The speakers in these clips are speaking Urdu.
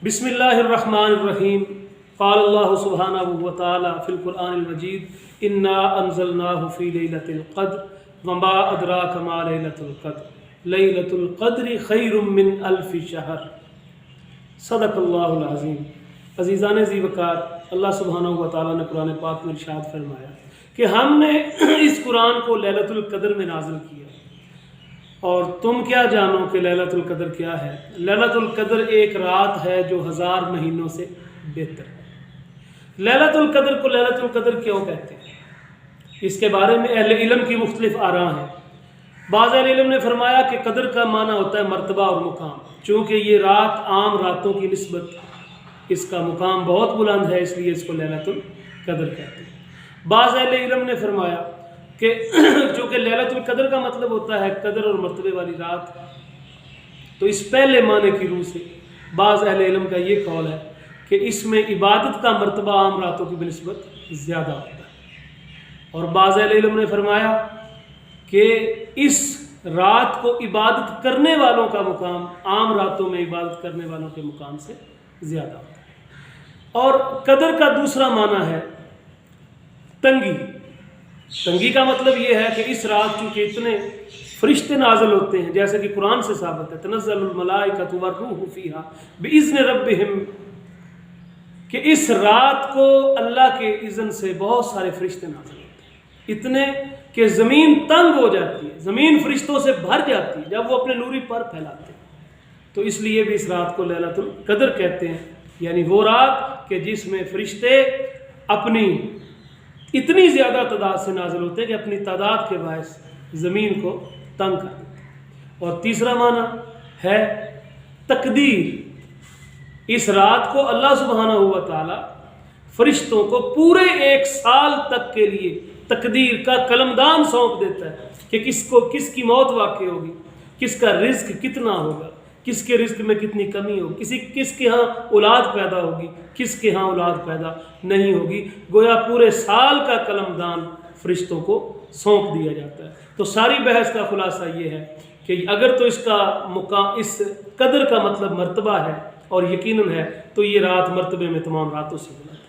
بسم اللہ الرحمن الرحیم قال اللہ سبحانہ وتعالی فی القرآن المجید انا انزلناہ فی لیلۃ القدر وما ادراک ما لیلۃ القدر لیلۃ القدر خیر من الف شہر صدق اللہ العظیم۔ عزیزان ذی وقار، اللہ سبحانہ وتعالی نے قرآن پاک میں ارشاد فرمایا کہ ہم نے اس قرآن کو لیلۃ القدر میں نازل کیا، اور تم کیا جانو کہ لیلۃ القدر کیا ہے؟ لیلۃ القدر ایک رات ہے جو 1000 مہینوں سے بہتر ہے۔ لیلۃ القدر کو لیلۃ القدر کیوں کہتے ہیں؟ اس کے بارے میں اہل علم کی مختلف آراء ہیں۔ بعض اہل علم نے فرمایا کہ قدر کا معنی ہوتا ہے مرتبہ اور مقام، چونکہ یہ رات عام راتوں کی نسبت اس کا مقام بہت بلند ہے، اس لیے اس کو لیلۃ القدر کہتے ہیں۔ بعض اہل علم نے فرمایا کہ چونکہ لیلۃ القدر کا مطلب ہوتا ہے قدر اور مرتبے والی رات، تو اس پہلے معنی کی روح سے بعض اہل علم کا یہ قول ہے کہ اس میں عبادت کا مرتبہ عام راتوں کی بنسبت زیادہ ہوتا ہے۔ اور بعض اہل علم نے فرمایا کہ اس رات کو عبادت کرنے والوں کا مقام عام راتوں میں عبادت کرنے والوں کے مقام سے زیادہ ہوتا ہے۔ اور قدر کا دوسرا معنی ہے تنگی۔ تنگی کا مطلب یہ ہے کہ اس رات چونکہ اتنے فرشتے نازل ہوتے ہیں، جیسے کہ قرآن سے ثابت ہے تنزل الملائکۃ والروح فیہا باذن ربہم، کہ اس رات کو اللہ کے اذن سے بہت سارے فرشتے نازل ہوتے ہیں، اتنے کہ زمین تنگ ہو جاتی ہے، زمین فرشتوں سے بھر جاتی ہے جب وہ اپنے نوری پر پھیلاتے ہیں۔ تو اس لیے بھی اس رات کو لیلۃ القدر کہتے ہیں، یعنی وہ رات کہ جس میں فرشتے اپنی اتنی زیادہ تعداد سے نازل ہوتے ہیں کہ اپنی تعداد کے باعث زمین کو تنگ کر دیتے ہیں۔ اور تیسرا معنی ہے تقدیر۔ اس رات کو اللہ سبحانہ و تعالی فرشتوں کو پورے 1 سال تک کے لیے تقدیر کا قلمدان سونپ دیتا ہے کہ کس کی موت واقع ہوگی، کس کا رزق کتنا ہوگا، کس کے رزق میں کتنی کمی ہوگی، کس کے ہاں اولاد پیدا ہوگی، کس کے ہاں اولاد پیدا نہیں ہوگی۔ گویا پورے سال کا قلمدان فرشتوں کو سونپ دیا جاتا ہے۔ تو ساری بحث کا خلاصہ یہ ہے کہ اگر تو اس کا مقام، اس قدر کا مطلب مرتبہ ہے اور یقیناً ہے، تو یہ رات مرتبے میں تمام راتوں سے بلند ہے۔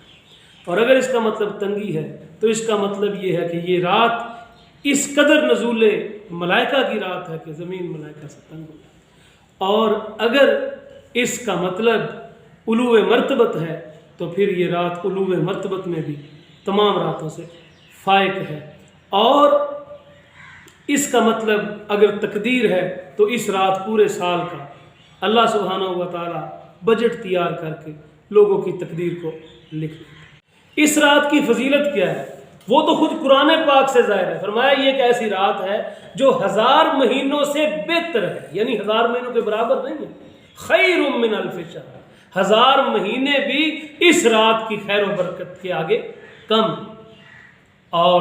اور اگر اس کا مطلب تنگی ہے تو اس کا مطلب یہ ہے کہ یہ رات اس قدر نزول ملائکہ کی رات ہے کہ زمین ملائکہ سے تنگ ہو جائے۔ اور اگر اس کا مطلب علو مرتبت ہے تو پھر یہ رات علو مرتبت میں بھی تمام راتوں سے فائق ہے۔ اور اس کا مطلب اگر تقدیر ہے تو اس رات پورے سال کا اللہ سبحانہ و تعالی بجٹ تیار کر کے لوگوں کی تقدیر کو لکھ دیتا ہے۔ اس رات کی فضیلت کیا ہے وہ تو خود قرآن پاک سے ظاہر ہے۔ فرمایا یہ ایک ایسی رات ہے جو 1000 مہینوں سے بہتر ہے، یعنی 1000 مہینوں کے برابر نہیں ہے، خیر من الف شہر، 1000 مہینے بھی اس رات کی خیر و برکت کے آگے کم۔ اور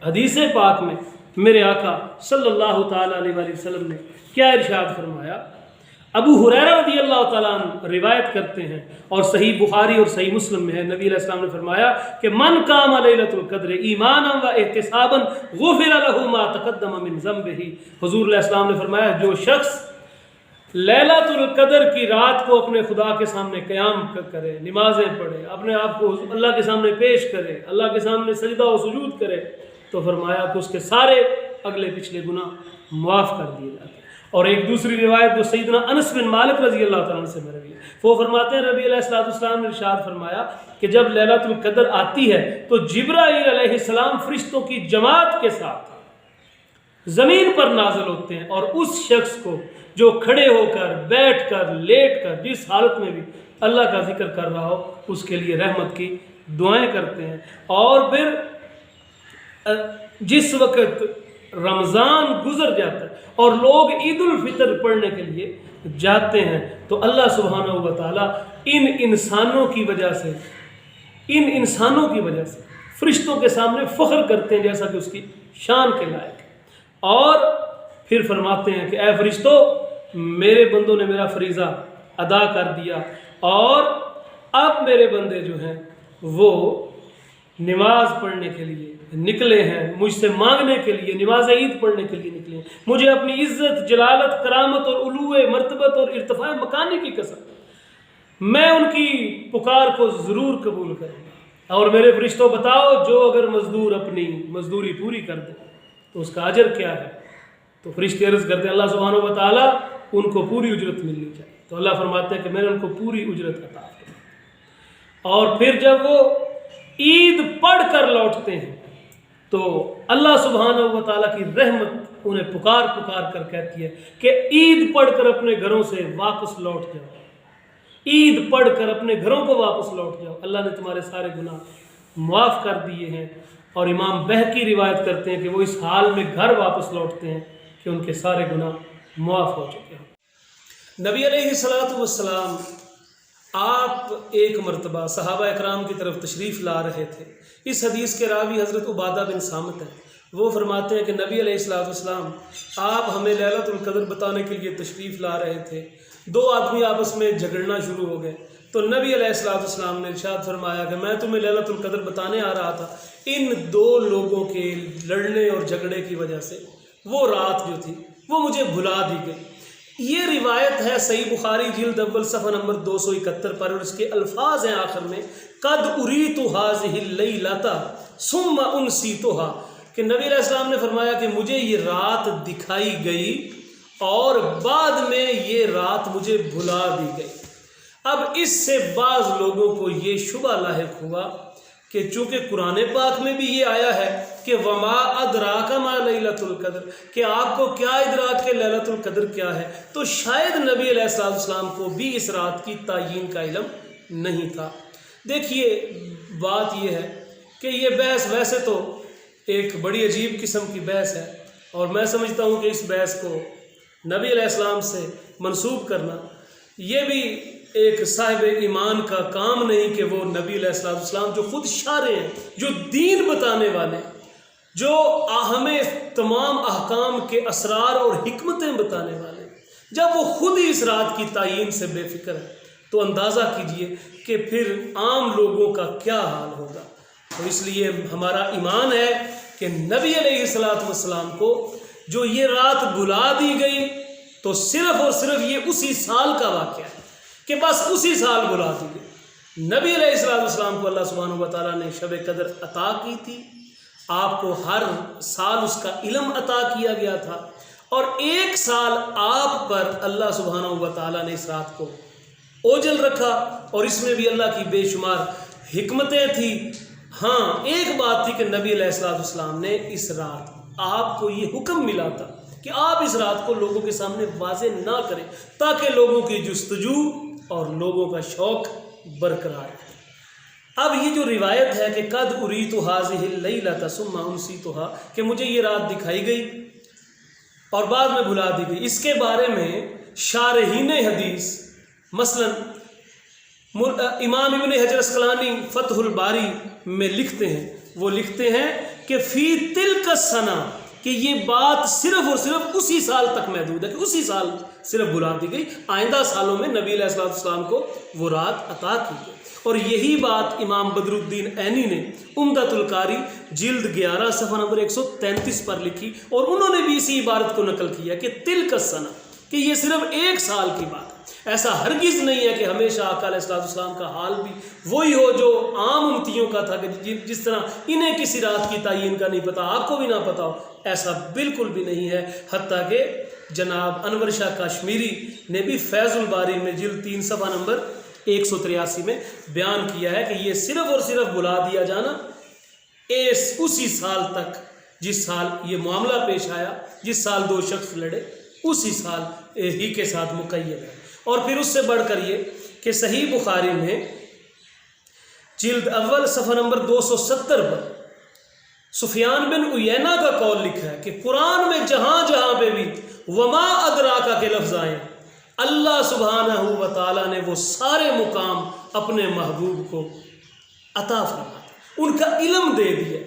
حدیث پاک میں میرے آقا صلی اللہ تعالی علیہ وآلہ وسلم نے کیا ارشاد فرمایا؟ ابو ہریرہ رضی اللہ تعالیٰ عنہ روایت کرتے ہیں، اور صحیح بخاری اور صحیح مسلم میں ہے، نبی علیہ السلام نے فرمایا کہ من قام لیلۃ القدر ایمانا و احتسابا غفر له ما تقدم من ذنبہ۔ حضور علیہ السلام نے فرمایا جو شخص لیلۃ القدر کی رات کو اپنے خدا کے سامنے قیام کرے، نمازیں پڑھے، اپنے آپ کو اللہ کے سامنے پیش کرے، اللہ کے سامنے سجدہ و سجود کرے، تو فرمایا کہ اس کے سارے اگلے پچھلے گناہ معاف کر دیے جاتے ہیں۔ اور ایک دوسری روایت جو سیدنا انس بن مالک رضی اللہ تعالیٰ عنہ سے مروی ہے، وہ فرماتے ہیں نبی علیہ السلام نے ارشاد فرمایا کہ جب لیلۃ القدر آتی ہے تو جبرائیل علیہ السلام فرشتوں کی جماعت کے ساتھ زمین پر نازل ہوتے ہیں، اور اس شخص کو جو کھڑے ہو کر، بیٹھ کر، لیٹ کر، جس حالت میں بھی اللہ کا ذکر کر رہا ہو اس کے لیے رحمت کی دعائیں کرتے ہیں۔ اور پھر جس وقت رمضان گزر جاتا ہے اور لوگ عید الفطر پڑھنے کے لیے جاتے ہیں تو اللہ سبحانہ و تعالیٰ ان انسانوں کی وجہ سے فرشتوں کے سامنے فخر کرتے ہیں جیسا کہ اس کی شان کے لائق ہے، اور پھر فرماتے ہیں کہ اے فرشتوں، میرے بندوں نے میرا فریضہ ادا کر دیا، اور اب میرے بندے جو ہیں وہ نماز پڑھنے کے لیے نکلے ہیں، مجھ سے مانگنے کے لیے، نماز عید پڑھنے کے لیے نکلے ہیں، مجھے اپنی عزت، جلالت، کرامت اور علو مرتبت اور ارتفاع مکانی کی قسم میں ان کی پکار کو ضرور قبول کروں گا۔ اور میرے فرشتوں بتاؤ جو اگر مزدور اپنی مزدوری پوری کر دے تو اس کا اجر کیا ہے؟ تو فرشتے عرض کرتے ہیں اللہ سبحانہ و تعالیٰ ان کو پوری اجرت ملنی چاہیے۔ تو اللہ فرماتے ہیں کہ میں نے ان کو پوری اجرت عطا کی۔ اور پھر جب وہ عید پڑھ کر لوٹتے ہیں تو اللہ سبحانہ و تعالیٰ کی رحمت انہیں پکار پکار کر کہتی ہے کہ عید پڑھ کر اپنے گھروں سے واپس لوٹ جاؤ، عید پڑھ کر اپنے گھروں کو واپس لوٹ جاؤ، اللہ نے تمہارے سارے گناہ معاف کر دیے ہیں۔ اور امام بہقی روایت کرتے ہیں کہ وہ اس حال میں گھر واپس لوٹتے ہیں کہ ان کے سارے گناہ معاف ہو چکے ہیں۔ نبی علیہ السلام آپ ایک مرتبہ صحابہ اکرام کی طرف تشریف لا رہے تھے۔ اس حدیث کے راوی حضرت عبادہ بن صامت ہیں۔ وہ فرماتے ہیں کہ نبی علیہ السلام آپ ہمیں لیلۃ القدر بتانے کے لیے تشریف لا رہے تھے۔ دو آدمی آپس میں جھگڑنا شروع ہو گئے تو نبی علیہ السلام نے ارشاد فرمایا کہ میں تمہیں لیلۃ القدر بتانے آ رہا تھا، ان دو لوگوں کے لڑنے اور جھگڑے کی وجہ سے وہ رات جو تھی وہ مجھے بھلا دی گئی۔ یہ روایت ہے صحیح بخاری جلد اول صفحہ نمبر 271 پر، اور اس کے الفاظ ہیں آخر میں قد اریت هذه الليلة ثم انسیتها، کہ نبی علیہ السلام نے فرمایا کہ مجھے یہ رات دکھائی گئی اور بعد میں یہ رات مجھے بھلا دی گئی۔ اب اس سے بعض لوگوں کو یہ شبہ لاحق ہوا کہ چونکہ قرآن پاک میں بھی یہ آیا ہے کہ وما ادراک ما لیلۃ القدر، کہ آپ کو کیا ادراک کہ لیلۃ القدر کیا ہے، تو شاید نبی علیہ السلام کو بھی اس رات کی تعیین کا علم نہیں تھا۔ دیکھیے بات یہ ہے کہ یہ بحث ویسے تو ایک بڑی عجیب قسم کی بحث ہے، اور میں سمجھتا ہوں کہ اس بحث کو نبی علیہ السلام سے منسوب کرنا یہ بھی ایک صاحب ایمان کا کام نہیں کہ وہ نبی علیہ السلام جو خود شارع ہیں، جو دین بتانے والے، جو ہمیں تمام احکام کے اسرار اور حکمتیں بتانے والے، جب وہ خود ہی اس رات کی تعیین سے بے فکر ہے تو اندازہ کیجئے کہ پھر عام لوگوں کا کیا حال ہوگا۔ تو اس لیے ہمارا ایمان ہے کہ نبی علیہ السلام کو جو یہ رات بھلا دی گئی تو صرف اور صرف یہ اسی سال کا واقعہ ہے کہ بس اسی سال بھلا دی گئی۔ نبی علیہ السلام کو اللہ سبحانہ و تعالیٰ نے شب قدر عطا کی تھی، آپ کو ہر سال اس کا علم عطا کیا گیا تھا، اور ایک سال آپ پر اللہ سبحانہ و تعالیٰ نے اس رات کو اوجل رکھا، اور اس میں بھی اللہ کی بے شمار حکمتیں تھیں۔ ہاں ایک بات تھی کہ نبی علیہ السلام نے اس رات آپ کو یہ حکم ملا تھا کہ آپ اس رات کو لوگوں کے سامنے واضح نہ کریں تاکہ لوگوں کی جستجو اور لوگوں کا شوق برقرار رہے۔ اب یہ جو روایت ہے کہ قد اریت هذه الليلة ثم انسیتها، کہ مجھے یہ رات دکھائی گئی اور بعد میں بھلا دی گئی، اس کے بارے میں شارحین حدیث مثلا امام ابن حجر اسقلانی فتح الباری میں لکھتے ہیں، وہ لکھتے ہیں کہ فی تلک السنہ، کہ یہ بات صرف اور صرف اسی سال تک محدود ہے، کہ اسی سال صرف بھلا دی گئی، آئندہ سالوں میں نبی علیہ السلام کو وہ رات عطا کی گئی۔ اور یہی بات امام بدر الدین عینی نے عمدۃ القاری جلد 11 صفحہ نمبر 133 پر لکھی، اور انہوں نے بھی اسی عبارت کو نقل کیا کہ تلک السنہ، کہ یہ صرف ایک سال کی بات ہے۔ ایسا ہرگز نہیں ہے کہ ہمیشہ آقا علیہ السلام کا حال بھی وہی ہو جو عام امتیوں کا تھا، کہ جس طرح انہیں کسی رات کی تعیین کا نہیں پتا آپ کو بھی نہ پتا ہو، ایسا بالکل بھی نہیں ہے۔ حتیٰ کہ جناب انور شاہ کاشمیری نے بھی فیض الباری میں جلد 3 صفحہ نمبر 183 میں بیان کیا ہے کہ یہ صرف اور صرف بلا دیا جانا اسی سال تک جس سال یہ معاملہ پیش آیا، جس سال دو شخص لڑے، اسی سال ہی کے ساتھ مقید ہے۔ اور پھر اس سے بڑھ کر یہ کہ صحیح بخاری میں جلد اول صفحہ نمبر 270 پر سفیان بن عیینہ کا قول لکھا ہے کہ قرآن میں جہاں جہاں پہ بھی وما ادراکا کے لفظ آئے، اللہ سبحانہ و تعالیٰ نے وہ سارے مقام اپنے محبوب کو عطا فرمایا، ان کا علم دے دیا۔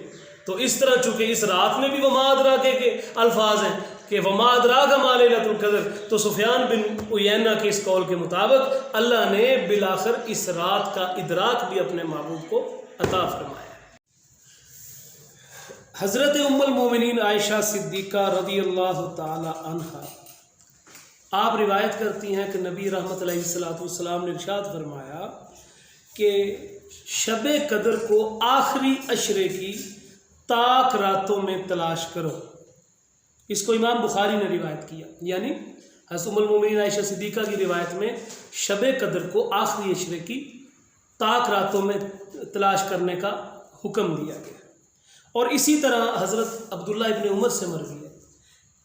تو اس طرح چونکہ اس رات میں بھی وما ادراکے کے الفاظ ہیں کہ وما ادراک ما لیلۃ القدر، تو سفیان بن عیینہ کے اس قول کے مطابق اللہ نے بالآخر اس رات کا ادراک بھی اپنے محبوب کو عطا فرمایا۔ حضرت ام المومنین عائشہ صدیقہ رضی اللہ تعالی عنہا آپ روایت کرتی ہیں کہ نبی رحمت علیہ السلام نے ارشاد فرمایا کہ شب قدر کو آخری عشرے کی طاق راتوں میں تلاش کرو. اس کو امام بخاری نے روایت کیا، یعنی حضرت ام المومنین عائشہ صدیقہ کی روایت میں شب قدر کو آخری عشرے کی طاق راتوں میں تلاش کرنے کا حکم دیا گیا. اور اسی طرح حضرت عبداللہ ابن عمر سے مروی ہے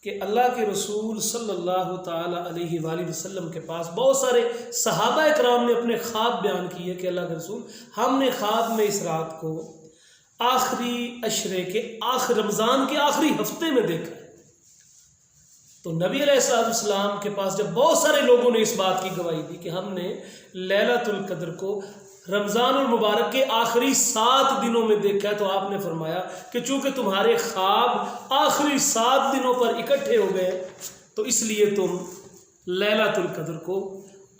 کہ اللہ کے رسول صلی اللہ تعالی علیہ وآلہ وسلم کے پاس بہت سارے صحابہ اکرام نے اپنے خواب بیان کیے کہ اللہ کے رسول ہم نے خواب میں اس رات کو آخری عشرے کے رمضان کے آخری ہفتے میں دیکھا ہے. تو نبی علیہ السلام کے پاس جب بہت سارے لوگوں نے اس بات کی گواہی دی کہ ہم نے لیلۃ القدر کو رمضان المبارک کے آخری 7 دنوں میں دیکھا ہے، تو آپ نے فرمایا کہ چونکہ تمہارے خواب آخری 7 دنوں پر اکٹھے ہو گئے تو اس لیے تم لیلۃ القدر کو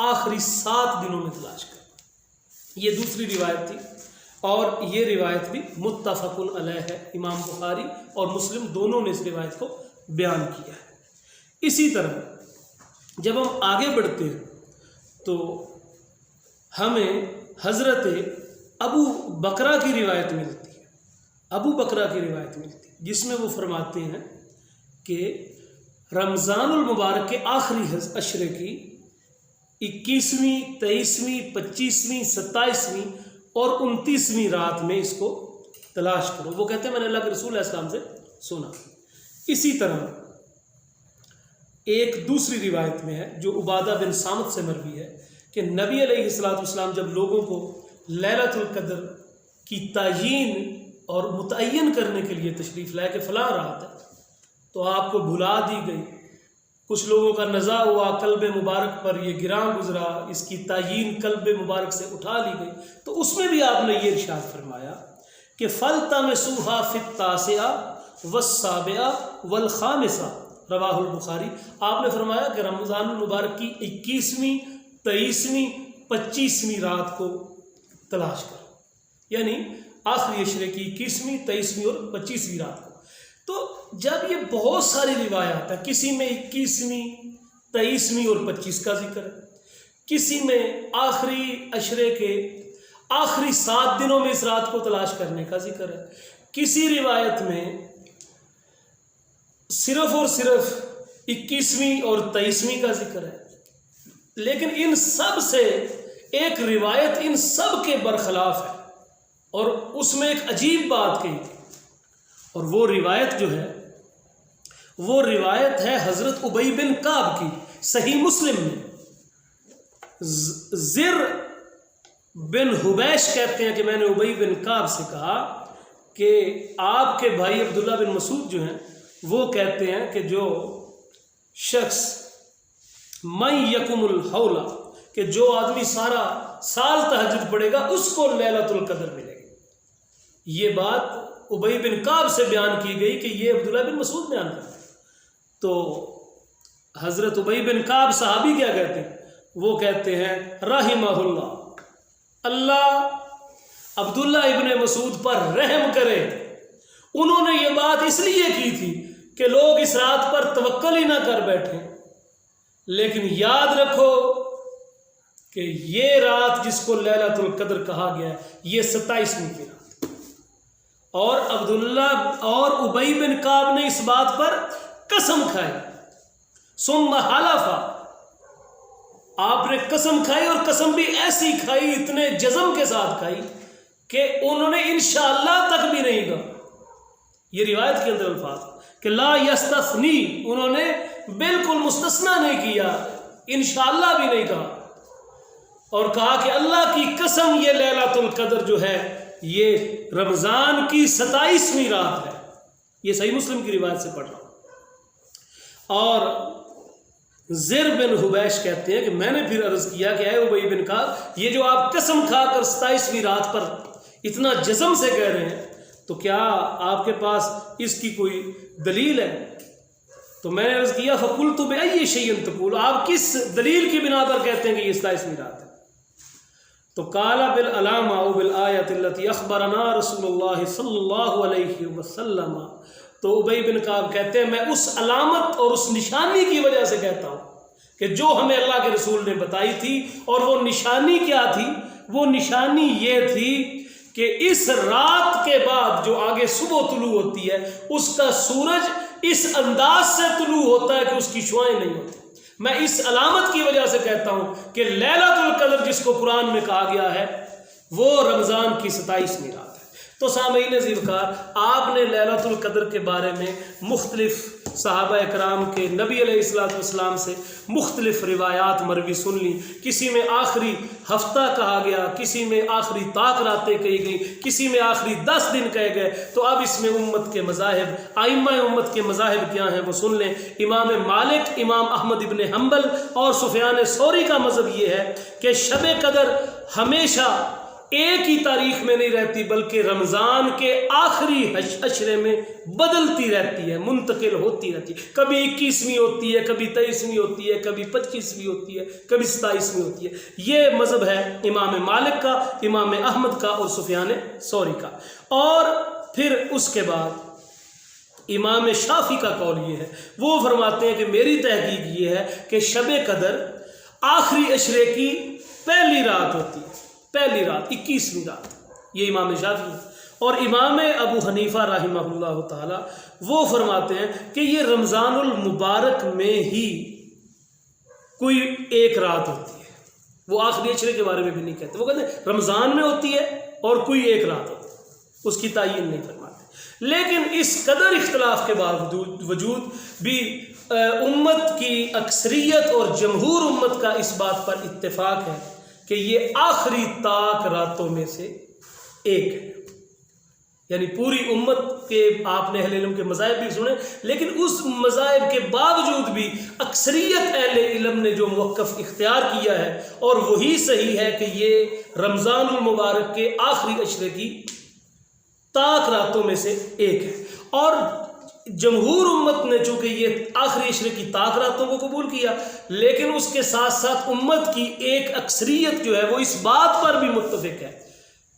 آخری 7 دنوں میں تلاش کرو. یہ دوسری روایت تھی، اور یہ روایت بھی متفق علیہ ہے. امام بخاری اور مسلم دونوں نے اس روایت کو بیان کیا ہے. اسی طرح جب ہم آگے بڑھتے ہیں تو ہمیں حضرت ابو بکرہ کی روایت ملتی ہے. ابو بکرہ کی روایت ملتی ہے جس میں وہ فرماتے ہیں کہ رمضان المبارک کے آخری عشرے کی 21ویں 23ویں 25ویں 27ویں اور 29ویں رات میں اس کو تلاش کرو. وہ کہتے ہیں میں نے اللہ کے رسول علیہ السلام سے سنا. اسی طرح ایک دوسری روایت میں ہے جو عبادہ بن صامت سے مروی ہے کہ نبی علیہ السلام جب لوگوں کو لیلۃ القدر کی تعیین اور متعین کرنے کے لیے تشریف لائے کہ فلاں رات ہے، تو آپ کو بھلا دی گئی. کچھ لوگوں کا نزا ہوا، قلب مبارک پر یہ گراں گزرا، اس کی تعیین قلب مبارک سے اٹھا لی گئی. تو اس میں بھی آپ نے یہ ارشاد فرمایا کہ فَالْتَمِسُوهَا فِي التَّاسِعَةِ وَالسَّابِعَةِ وَالْخَامِسَةِ رواہ البخاری. آپ نے فرمایا کہ رمضان المبارک کی 21ویں 23ویں 25ویں رات کو تلاش کرو، یعنی آخری عشرے کی 21ویں 23ویں اور 25ویں رات کو. تو جب یہ بہت ساری روایات ہیں، کسی میں 21ویں 23ویں اور 25 کا ذکر ہے، کسی میں آخری عشرے کے آخری 7 دنوں میں اس رات کو تلاش کرنے کا ذکر ہے، کسی روایت میں صرف اور صرف 21ویں اور 23ویں کا ذکر ہے. لیکن ان سب سے ایک روایت ان سب کے برخلاف ہے، اور اس میں ایک عجیب بات کہی تھی. اور وہ روایت جو ہے وہ روایت ہے حضرت ابی بن کعب کی. صحیح مسلم میں زر بن حبیش کہتے ہیں کہ میں نے ابی بن کعب سے کہا کہ آپ کے بھائی عبداللہ بن مسعود جو ہیں وہ کہتے ہیں کہ جو شخص من یقم الحول، کہ جو آدمی سارا سال تہجد پڑھے گا اس کو لیلۃ القدر ملے گی. یہ بات ابی بن کعب سے بیان کی گئی کہ یہ عبداللہ بن مسعود بیان کرتے ہیں. تو حضرت ابی بن کعب صحابی کیا کہتے ہیں؟ وہ کہتے ہیں رحمہ اللہ، اللہ عبداللہ ابن مسعود پر رحم کرے. انہوں نے یہ بات اس لیے کی تھی کہ لوگ اس رات پر توکل ہی نہ کر بیٹھیں. لیکن یاد رکھو کہ یہ رات جس کو لیلۃ القدر کہا گیا ہے یہ 27ویں کی رات، اور عبداللہ اور ابی بن کعب نے اس بات پر قسم کھائی. ثم حلف، آپ نے قسم کھائی، اور قسم بھی ایسی کھائی، اتنے جزم کے ساتھ کھائی کہ انہوں نے انشاءاللہ تک بھی نہیں کہا. یہ روایت کے اندر الفاظ کہ لا یستثنی، انہوں نے بالکل مستثنا نہیں کیا، انشاءاللہ بھی نہیں کہا، اور کہا کہ اللہ کی قسم یہ لیلۃ القدر جو ہے یہ رمضان کی 27ویں رات ہے. یہ صحیح مسلم کی روایت سے پڑھ رہا ہوں. اور زر بن حبیش کہتے ہیں کہ میں نے پھر عرض کیا کہ اے ابی بن کعب، یہ جو آپ قسم کھا کر 27ویں رات پر اتنا جزم سے کہہ رہے ہیں تو کیا آپ کے پاس اس کی کوئی دلیل ہے؟ تو میں نے عرض کیا فقلت بأي شيء تقول، آپ کس دلیل کی بنا پر کہتے ہیں کہ یہ 27ویں رات ہے؟ تو قال بالعلامہ او بالآیۃ التي اخبرنا رسول اللہ صلی اللہ علیہ وسلم. تو ابی بن کعب کہتے ہیں میں اس علامت اور اس نشانی کی وجہ سے کہتا ہوں کہ جو ہمیں اللہ کے رسول نے بتائی تھی، اور وہ نشانی کیا تھی؟ وہ نشانی یہ تھی کہ اس رات کے بعد جو آگے صبح طلوع ہوتی ہے، اس کا سورج اس انداز سے طلوع ہوتا ہے کہ اس کی شعاعیں نہیں ہوتی۔ میں اس علامت کی وجہ سے کہتا ہوں کہ لیلۃ القدر جس کو قرآن میں کہا گیا ہے وہ رمضان کی 27ویں رات ہے۔ تو سامعین عزیزکار، آپ نے لیلۃ القدر کے بارے میں مختلف صحابہ اکرام کے نبی علیہ السلام سے مختلف روایات مروی سن لی۔ کسی میں آخری ہفتہ کہا گیا، کسی میں آخری طاق راتیں کہی گئی، کسی میں آخری 10 دن کہے گئے۔ تو اب اس میں امت کے مذاہب، ائمہ امت کے مذاہب کیا ہیں وہ سن لیں۔ امام مالک، امام احمد ابن حنبل اور سفیان ثوری کا مذہب یہ ہے کہ شب قدر ہمیشہ ایک ہی تاریخ میں نہیں رہتی، بلکہ رمضان کے آخری عشرے میں بدلتی رہتی ہے، منتقل ہوتی رہتی ہے۔ کبھی 21ویں ہوتی ہے، کبھی 23ویں ہوتی ہے، کبھی 25ویں ہوتی ہے، کبھی 27ویں ہوتی ہے۔ یہ مذہب ہے امام مالک کا، امام احمد کا اور سفیان ثوری کا۔ اور پھر اس کے بعد امام شافعی کا قول یہ ہے، وہ فرماتے ہیں کہ میری تحقیق یہ ہے کہ شب قدر آخری عشرے کی پہلی رات ہوتی ہے، پہلی رات 21ویں رات، یہ امام شافعی ہے۔ اور امام ابو حنیفہ رحمہ اللہ تعالی وہ فرماتے ہیں کہ یہ رمضان المبارک میں ہی کوئی ایک رات ہوتی ہے، وہ آخری عشرے کے بارے میں بھی نہیں کہتے، وہ کہتے ہیں رمضان میں ہوتی ہے اور کوئی ایک رات ہوتی ہے، اس کی تعین نہیں فرماتے۔ لیکن اس قدر اختلاف کے باوجود بھی امت کی اکثریت اور جمہور امت کا اس بات پر اتفاق ہے کہ یہ آخری طاق راتوں میں سے ایک ہے۔ یعنی پوری امت کے آپ نے اہل علم کے مذاہب بھی سنے، لیکن اس مذاہب کے باوجود بھی اکثریت اہل علم نے جو موقف اختیار کیا ہے اور وہی صحیح ہے کہ یہ رمضان المبارک کے آخری عشرے کی طاق راتوں میں سے ایک ہے۔ اور جمہور امت نے چونکہ یہ آخری عشرے کی طاق راتوں کو قبول کیا، لیکن اس کے ساتھ ساتھ امت کی ایک اکثریت جو ہے وہ اس بات پر بھی متفق ہے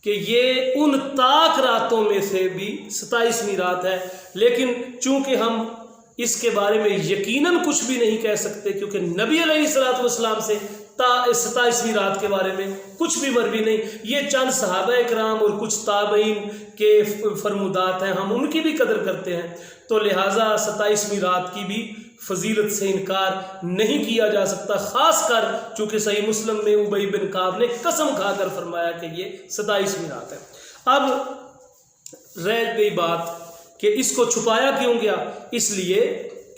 کہ یہ ان طاق راتوں میں سے بھی 27ویں رات ہے۔ لیکن چونکہ ہم اس کے بارے میں یقیناً کچھ بھی نہیں کہہ سکتے، کیونکہ نبی علیہ السلام سے 27ویں رات کے بارے میں کچھ بھی مروی نہیں، یہ چند صحابہ اکرام اور کچھ تابعین کے فرمودات ہیں، ہم ان کی بھی قدر کرتے ہیں۔ تو لہٰذا 27ویں رات کی بھی فضیلت سے انکار نہیں کیا جا سکتا، خاص کر چونکہ صحیح مسلم میں ابی بن کعب نے قسم کھا کر فرمایا کہ یہ 27ویں رات ہے۔ اب رہ گئی بات کہ اس کو چھپایا کیوں گیا؟ اس لیے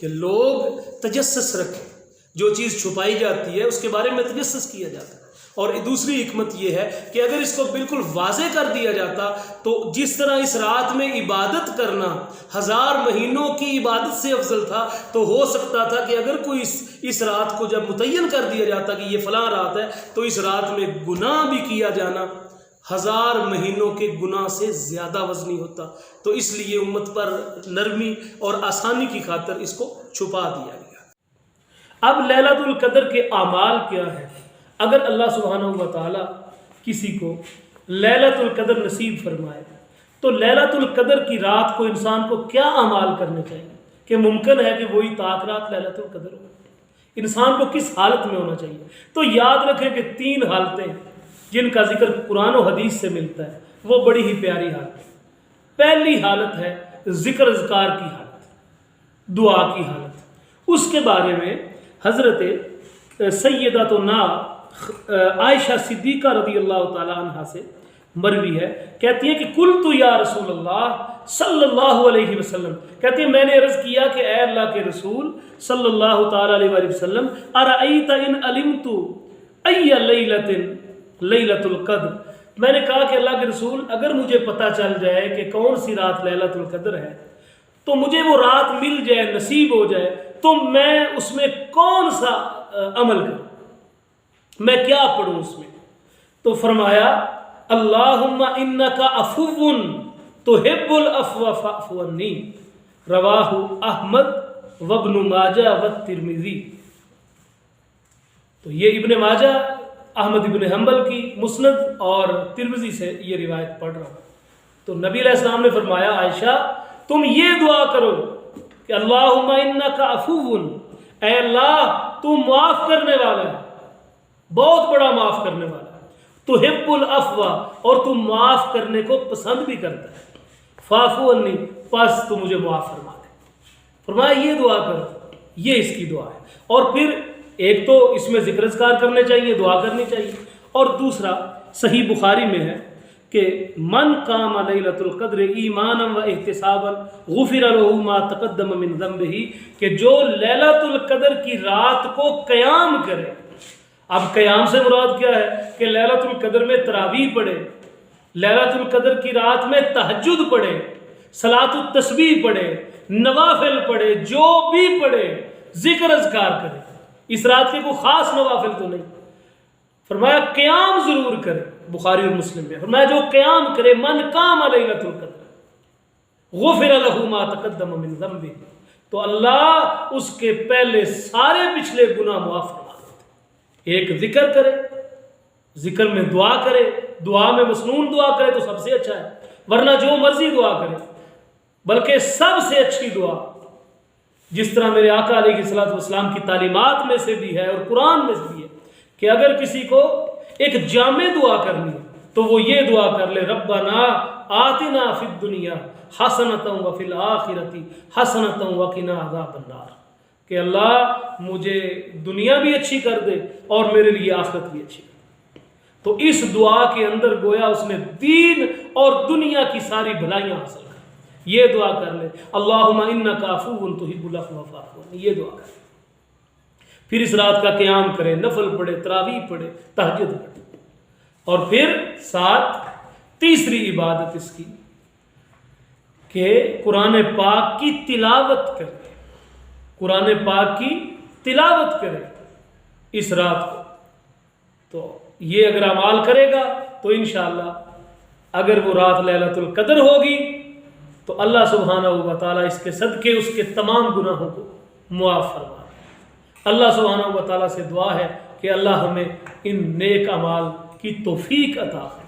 کہ لوگ تجسس رکھیں، جو چیز چھپائی جاتی ہے اس کے بارے میں تجسس کیا جاتا ہے۔ اور دوسری حکمت یہ ہے کہ اگر اس کو بالکل واضح کر دیا جاتا تو جس طرح اس رات میں عبادت کرنا 1000 مہینوں کی عبادت سے افضل تھا، تو ہو سکتا تھا کہ اگر کوئی اس رات کو جب متعین کر دیا جاتا کہ یہ فلاں رات ہے، تو اس رات میں گناہ بھی کیا جانا 1000 مہینوں کے گناہ سے زیادہ وزنی ہوتا۔ تو اس لیے امت پر نرمی اور آسانی کی خاطر اس کو چھپا دیا گیا۔ اب لیلۃ القدر کے اعمال کیا ہے؟ اگر اللہ سبحانہ و تعالیٰ کسی کو لیلۃ القدر نصیب فرمائے تو لیلۃ القدر کی رات کو انسان کو کیا اعمال کرنے چاہیے کہ ممکن ہے کہ وہی طاق رات لیلۃ القدر ہو؟ انسان کو کس حالت میں ہونا چاہیے؟ تو یاد رکھیں کہ 3 حالتیں جن کا ذکر قرآن و حدیث سے ملتا ہے وہ بڑی ہی پیاری حالت ہے۔ پہلی حالت ہے ذکر اذکار کی حالت، دعا کی حالت۔ اس کے بارے میں حضرت سیدتنا عائشہ صدیقہ رضی اللہ تعالی عنہ سے مروی ہے، کہتی ہیں کہ قلت یا رسول اللہ صلی اللہ علیہ وسلم، کہتی ہیں میں نے عرض کیا کہ اے اللہ کے رسول صلی اللہ تعالی علیہ وآلہ وسلم، ارأیت ان علمت ای لیلۃ القدر، میں نے کہا کہ اللہ کے رسول اگر مجھے پتہ چل جائے کہ کون سی رات لیلۃ القدر ہے، تو مجھے وہ رات مل جائے، نصیب ہو جائے، تو میں اس میں کون سا عمل کروں، میں کیا پڑھوں اس میں؟ تو فرمایا اللہم انکا عفو تحب العفو فاعف عنی، رواہ احمد وابن ماجہ والترمذی۔ تو یہ ابن ماجہ، احمد ابن حنبل کی مسند اور ترمذی سے یہ روایت پڑھ رہا ہوں۔ تو نبی علیہ السلام نے فرمایا عائشہ تم یہ دعا کرو کہ اللہم انکا عفو، اے اللہ تو معاف کرنے والا ہے، بہت بڑا معاف کرنے والا ہے، تحب العفو، اور تو معاف کرنے کو پسند بھی کرتا ہے، فاعف عنی، پس تو مجھے معاف فرما دے۔ فرمایا یہ دعا کرو، یہ اس کی دعا ہے۔ اور پھر ایک تو اس میں ذکر اذکار کرنے چاہیے، دعا کرنی چاہیے، اور دوسرا صحیح بخاری میں ہے کہ من قام لیلۃ القدر ایمانا و احتسابا غفر له ما تقدم من ذنبہ، کہ جو لیلۃ القدر کی رات کو قیام کرے۔ اب قیام سے مراد کیا ہے کہ لیلۃ القدر میں تراویح پڑھے، لیلۃ القدر کی رات میں تہجد پڑھے، صلاۃ التسبیح پڑھے، نوافل پڑھے، جو بھی پڑھے، ذکر اذکار کرے۔ اس رات کے کوئی خاص نوافل تو نہیں، فرمایا قیام ضرور کرے، بخاری اور مسلم میں فرمایا جو قیام کرے، من قام لیلۃ القدر غفر له ما تقدم من ذنبہ، تو اللہ اس کے پہلے سارے پچھلے گناہ معاف فرما دیتے۔ ایک ذکر کرے، ذکر میں دعا کرے، دعا میں مسنون دعا کرے تو سب سے اچھا ہے، ورنہ جو مرضی دعا کرے، بلکہ سب سے اچھی دعا جس طرح میرے آقا علیہ الصلوۃ والسلام کی تعلیمات میں سے بھی ہے اور قرآن میں سے بھی ہے کہ اگر کسی کو ایک جامع دعا کرنی ہے تو وہ یہ دعا کر لے، ربنا آتنا فی الدنیا حسنۃ وفی الآخرۃ حسنۃ وقنا عذاب النار، کہ اللہ مجھے دنیا بھی اچھی کر دے اور میرے لیے آخرت بھی اچھی کر دے۔ تو اس دعا کے اندر گویا اس نے دین اور دنیا کی ساری بھلائیاں حاصل کر، یہ دعا کر لے، اللہم انک عفو تحب العفو فاعف عنی، یہ دعا کر لے۔ پھر اس رات کا قیام کرے، نفل پڑھے، تراویح پڑھے، تہجد پڑھے، اور پھر ساتھ تیسری عبادت اس کی کہ قرآن پاک کی تلاوت کرے، قرآن پاک کی تلاوت کرے اس رات کو۔ تو یہ اگر اعمال کرے گا تو انشاءاللہ اگر وہ رات لیلۃ القدر ہوگی تو اللہ سبحانہ و تعالیٰ اس کے صدقے اس کے تمام گناہوں کو معاف فرما دے۔ اللہ سبحانہ و تعالیٰ سے دعا ہے کہ اللہ ہمیں ان نیک اعمال کی توفیق عطا فرمائے۔